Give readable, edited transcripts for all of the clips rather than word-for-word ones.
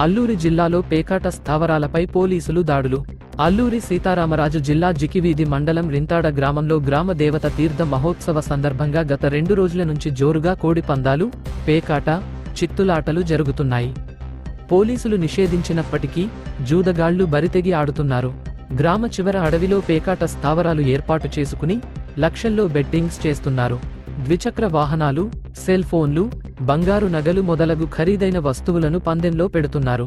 అల్లూరి జిల్లాలో పేకాట స్థావరాలపై పోలీసులు దాడులు. అల్లూరి సీతారామరాజు జిల్లా జికివీధి మండలం రింతాడ గ్రామంలో గ్రామ దేవత తీర్థ మహోత్సవ సందర్భంగా గత 2 రోజుల నుంచి జోరుగా కోడి పందాలు, పేకాట, చిత్తులాటలు జరుగుతున్నాయి. పోలీసులు నిషేధించినప్పటికీ జూదగాళ్లు బరితెగి ఆడుతున్నారు. గ్రామ చివర అడవిలో పేకాట స్థావరాలు ఏర్పాటు చేసుకుని లక్షల్లో బెట్టింగ్స్ చేస్తున్నారు. ద్విచక్ర వాహనాలు, సెల్ ఫోన్లు, బంగారు నగలు మొదలగు ఖరీదైన వస్తువులను పందెంలో పెడుతున్నారు.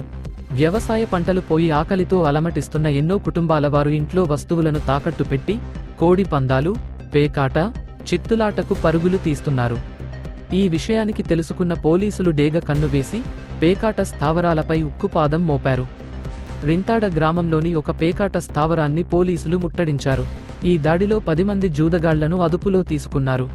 వ్యవసాయ పంటలు పోయి ఆకలితో అలమటిస్తున్న ఎన్నో కుటుంబాల వారు ఇంట్లో వస్తువులను తాకట్టు పెట్టి కోడి పందాలు, పేకాట, చిత్తులాటకు పరుగులు తీస్తున్నారు. ఈ విషయానికి తెలుసుకున్న పోలీసులు డేగ కన్ను వేసి పేకాట స్థావరాలపై ఉక్కుపాదం మోపారు. రింతాడ గ్రామంలోని ఒక పేకాట స్థావరాన్ని పోలీసులు ముట్టడించారు. ఈ దాడిలో 10 మంది జూదగాళ్లను అదుపులో తీసుకున్నారు.